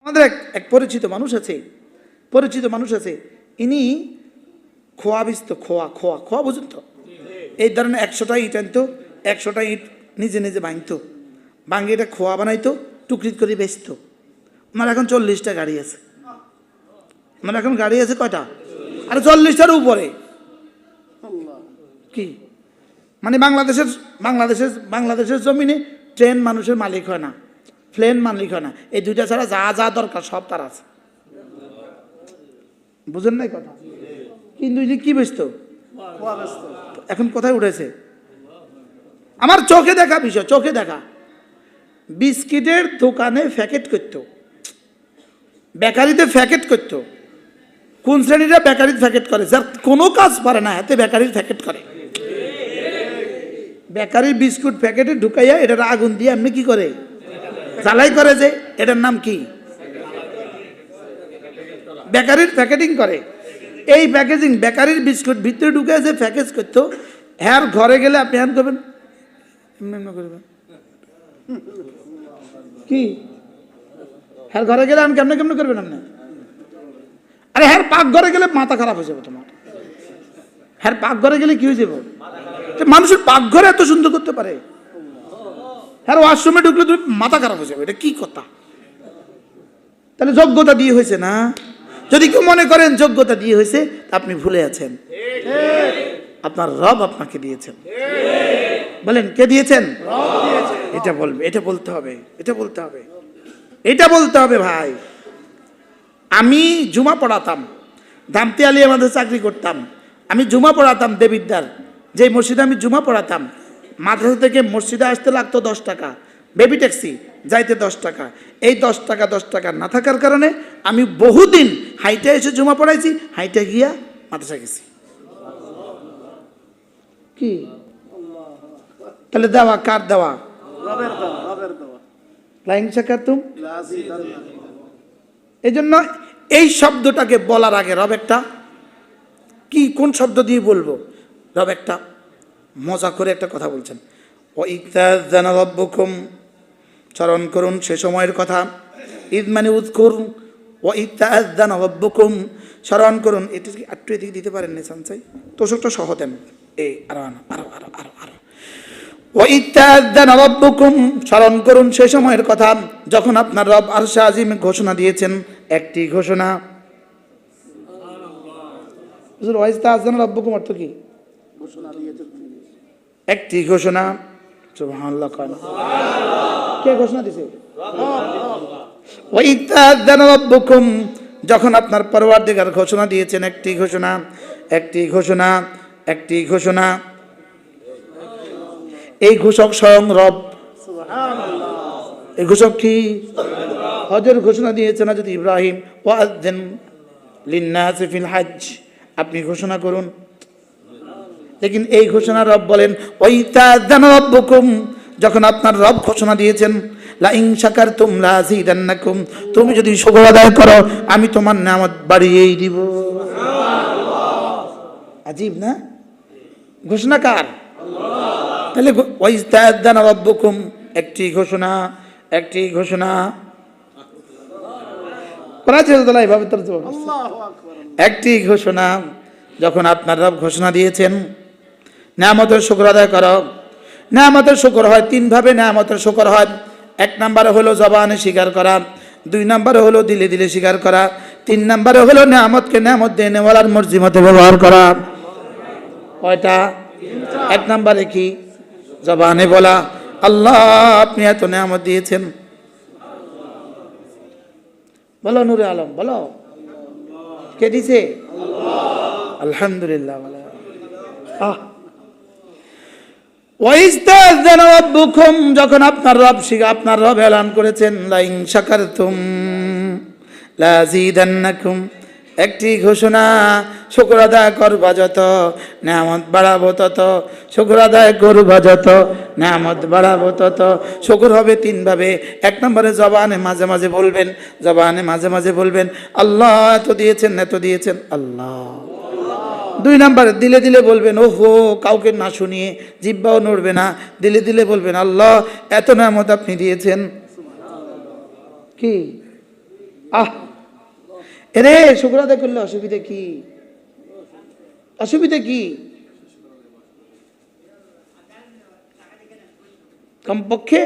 আমাদের এক পরিচিত মানুষ আছে, ইনি খোয়া বিচত, খোয়া বুঝুন তো, এই ধরনের 100টা ইট আনতো, 100টা ইট নিজে নিজে ভাঙতো, ভাঙে এটা খোয়া বানাইতো, টুকরিত করে বেচতো। আমার এখন 40টা গাড়ি আছে। আমার এখন গাড়ি আছে কয়টা? আরে 40টার উপরে। কি মানে বাংলাদেশের জমিনে ট্রেন মানুষের মালিক হয় না, প্লেন মালিক হয় না, এই দুইটা ছাড়া যা যা দরকার সব তার আছে। বুঝেন নাই কথা? কিন্তু কি বেচতো? এখন কোথায় উঠেছে? আমার চোখে দেখা বিষয়, চোখে দেখা। বিস্কিটের দোকানে প্যাকেট করতো, বেকারিতে প্যাকেট করতো। কোন শ্রেণীরা বেকারির প্যাকেট করে? যার কোনো কাজ পারে না হাতে বেকারির প্যাকেট করে। বেকারির বিস্কুট প্যাকেটে ঢুকাইয়া এটার আগুন দিয়ে এমনি কি করে জ্বালাই করে, যে এটার নাম কি? বেকারির প্যাকেটিং করে। এই প্যাকেজিং বেকারির বিস্কুট ভিতরে ঢুকে যে প্যাকেজ করতো, হ্যাঁ ঘরে গেলে আপনি হ্যান করবেন, করবেন কি? হ্যাঁ ঘরে গেলে আমি কেমনে করবেন আপনি? আরে হ্যাঁ পাক ঘরে গেলে মাথা খারাপ হয়ে যাবে তোমার। হ্যাঁ পাক ঘরে গেলে কি হয়ে যাবে? মানুষের পাকঘরে এত সুন্দর করতে পারে, হ্যাঁ ওয়াশরুমে ঢুকলে তুমি মাথা খারাপ হয়ে যাবে। এটা কি কথা? তাহলে যোগ্যতা দিয়ে হয়েছে না? যদি কেউ মনে করেন যোগ্যতা দিয়ে হয়েছে, আপনি ভুলে আছেন। আপনার রব আপনাকে দিয়েছেন। বলেন কে দিয়েছেন? এটা বলবে, এটা বলতে হবে ভাই। আমি জুমা পড়াতাম, ধামতি আলী আমাদের চাকরি করতাম, আমি জুমা পড়াতাম দেবিদ্দার। যে মসজিদে আমি জুমা পড়াতাম, মাদ্রাসা থেকে মসজিদে আসতে লাগতো 10 টাকা, বেবি ট্যাক্সি যাইতে 10 টাকা। এই 10 টাকা না থাকার কারণে আমি বহুদিন হাইটে এসে জুমা পড়াইছি, হাইটে গিয়া মাদ্রাসা গেছি। কি তাহলে দেওয়া কার দেওয়া? লাইন শাকারতুম। এই জন্য এই শব্দটাকে বলার আগে রব একটা কি, কোন শব্দ দিয়ে বলবো? রব একটা মজা করে একটা কথা বলছেন, ওয়াইতাযানা রাব্বুকুম, স্মরণ করুন সে সময়ের কথা। ঈদ মানে উযকুর, ওয়াইতাযানা রাব্বুকুম, স্মরণ করুন। এটা কি একটু এদিকে দিতে পারেন না সানসাই? তোষকটা সহ দেন। এই আরো ওয়াইতাযানা রাব্বুকুম, স্মরণ করুন সে সময়ের কথা যখন আপনার রব আরশে আজিমে ঘোষণা দিয়েছেন। একটি ঘোষণা। হুজুর ওয়াইতাযানা রাব্বুকুম অর্থ কি? একটি ঘোষণা। সুবহানাল্লাহ। কে ঘোষণা দিছে? ওয়াইতাযানা রাব্বুকুম, যখন আপনার পরওয়ারদিগার ঘোষণা দিয়েছেন। একটি ঘোষণা। এই ঘোষক স্বয়ং রব। এই ঘোষক কি? হজের ঘোষণা দিয়েছেন হযরত ইব্রাহিম, ওয়াযিন লিন্নাসি ফিল হজ, আপনি ঘোষণা করুন। লেকিন এই ঘোষণা রব বলেন ওয়াইতাযানা রাব্বুকুম, যখন আপনার রব ঘোষণা দিয়েছেন লা ইন শাকারতুম লা আযীদান্নাকুম, তুমি যদি শুকর আদায় করো আমি তোমার নিয়ামত বাড়িয়েই দিব। সুবহানাল্লাহ। আজীব না? ঘোষণা কার? তাহলে ওয়াইতাযানা রাব্বুকুম একটি ঘোষণা। এইভাবে একটি ঘোষণা। যখন আপনার রব ঘোষণা দিয়েছেন নিয়ামতের শুকর আদায় করো। নিয়ামতের শুকর হয় 3 ভাবে। নিয়ামতের শুকর হয় 1 নম্বরে হলো জবানে স্বীকার করা, 2 নম্বরে হলো দিলে দিলে স্বীকার করা, 3 নম্বরে হলো নিয়ামতকে নিয়ামত দিয়ে নেওয়ালার মর্জি মতো ব্যবহার করা। কয়টা? 1 নম্বরে কি? জবানে বলা আল্লাহ আপনি এত নিয়ামত দিয়েছেন। বলো নূরে আলম, বলো কে দিছে? আলহামদুলিল্লাহ। ওয়াইস্তাযানা রাব্বুকুম, যখন আপনার রব এলান করেছেন লা ইন শাকারতুম লা আযীদান্নাকুম, একটি ঘোষণা। শুকর আদায় করবা যত নিয়ামত বাড়াবো তত, শুকর আদায় করবা যত নিয়ামত বাড়াবো তত। শুকর হবে 3 ভাবে। 1 নম্বরে জবানে মাঝে মাঝে বলবেন আল্লাহ এত দিয়েছেন আল্লাহ। 2 নম্বরে দিলে দিলে বলবেন ওহো, কাউকে না শুনিয়ে, জিহ্বাও নড়বে না, দিলে দিলে বলবেন আল্লাহ এত নিয়ামত আপনি দিয়েছেন। কি এরে শুকর আদায় করলে অসুবিধা কি? অসুবিধা কি? কমপক্ষে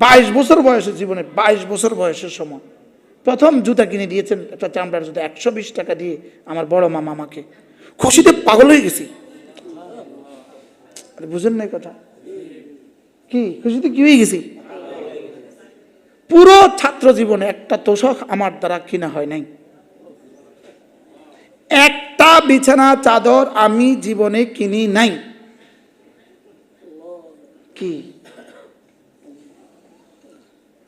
22 বছর বয়সের জীবনে, 22 বছর বয়সের সময় প্রথম জুতা কিনে দিয়েছেন, একটা চামড়ার জুতা 120 টাকা দিয়ে আমার বড় মামা আমাকে। খুশিতে পাগল হয়ে গেছি। বুঝেন নাই কথা কি? খুশিতে কি হয়ে গেছি? পুরো ছাত্র জীবনে একটা তোষক আমার দ্বারা কিনা হয় নাই, একটা বিছানা চাদর আমি জীবনে কিনি নাই। কি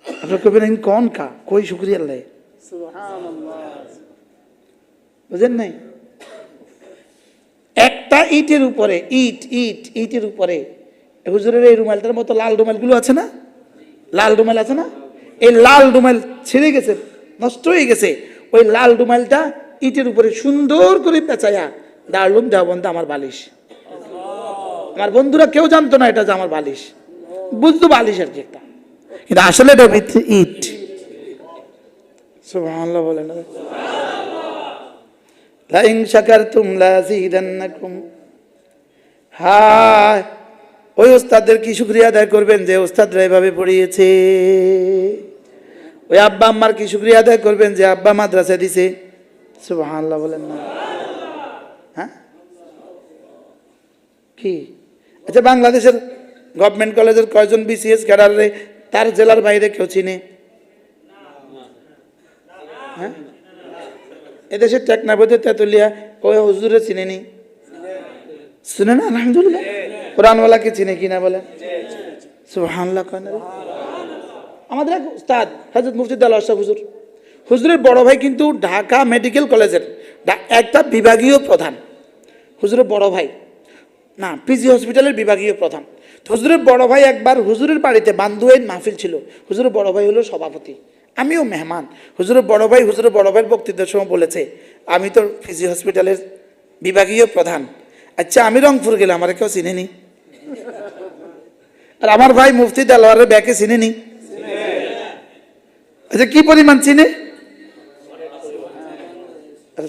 আপনার কবেন কোন কা কই শুকরিয়া আল্লাহ, বুঝেন নাই? একটা ইটের উপরে ইটের উপরে হুজুরের এই রুমালটার মতো লাল রুমালগুলো আছে না, লাল রুমাল আছে না, এই লাল রুমাল ছিঁড়ে গেছে, নষ্ট হয়ে গেছে। ওই লাল রুমালটা ইটের উপরে সুন্দর করে পেঁচাইয়া দাঁড়লুম, দেওবন্ধে আমার বালিশ। আমার বন্ধুরা কেউ জানতো না এটা যে আমার বালিশ, বুঝতো বালিশ আর কি একটা, কিন্তু আসলে এটা ইট। সুবহানাল্লাহ বলেন। লাইন শাকারতুম লাযীদান্নাকুম। হায়, ওই ওস্তাদের কি শুকরিয়া আদায় করবেন যে ওস্তাদরা এভাবে পড়িয়েছে? ওই আব্বা আম্মার কি শুকরিয়া আদায় করবেন যে আব্বা মাদ্রাসা দিছে? সুবহানাল্লাহ বলেন না? হ্যাঁ কি? আচ্ছা, বাংলাদেশের গভর্নমেন্ট কলেজের কয়জন বিসিএস ক্যাডারে তার জেলার বাইরে কেউ চিনে? হ্যাঁ, এদেশের টেকনাফতে তেতুলিয়া ওই হুজুরে চিনেনি? শুনে না? আলহামদুলিল্লাহ। কোরআনওয়ালাকে চিনে কিনা বলেন? সুবহানাল্লাহ। আমাদের এক উস্তাদ হযরত মুফতি দেলাওয়ার আশরাফ হুজুর, হুজুরের বড় ভাই কিন্তু ঢাকা মেডিকেল কলেজের একটা বিভাগীয় প্রধান। হুজুরের বড় ভাই না, পিজি হসপিটালের বিভাগীয় প্রধান। হুজুরের বড় ভাই একবার হুজুরের বাড়িতে বান্ধুয়ের মাহফিল ছিল, হুজুরের বড় ভাই হলো সভাপতি, আমিও মেহমান। হুজুরের বড় ভাইয়ের বক্তৃতার সময় বলেছে, আমি তো পিজি হসপিটালের বিভাগীয় প্রধান। আচ্ছা, আমি রংপুর গেলে আমার কেউ চিনেনি? আর আমার ভাই মুফতি দেলোয়ারের ব্যাকে চিনেনি? আচ্ছা, কি পরিমাণ চিনে?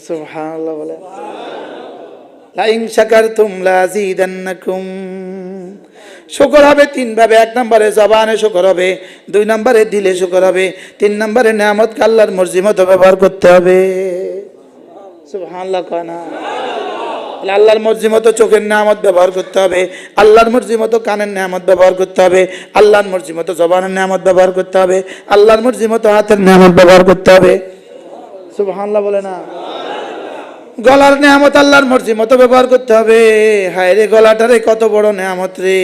সুবহানাল্লাহ বলে। লাইন শাকারতুম লাযীদান্নাকুম। শুকর হবে তিন ভাবে। এক নম্বরে জবানে শুকর হবে, দুই নম্বরে দিলে শুকর হবে, তিন নম্বরে নিয়ামতকে আল্লাহর মর্জি মতো ব্যবহার করতে হবে। সুবহানাল্লাহ কানা। আল্লাহর মর্জি মতো চোখের নিয়ামত ব্যবহার করতে হবে, আল্লাহর মর্জি মতো কানের নিয়ামত ব্যবহার করতে হবে, আল্লাহর মর্জি মতো জবানের নিয়ামত ব্যবহার করতে হবে, আল্লাহর মর্জি মতো হাতের নিয়ামত ব্যবহার করতে হবে। সুবহানাল্লাহ বলে না? গলার নিয়ামত আল্লাহর মর্জি মতো ব্যবহার করতে হবে। হায় রে, গলাটারে কত বড় নিয়ামত রে।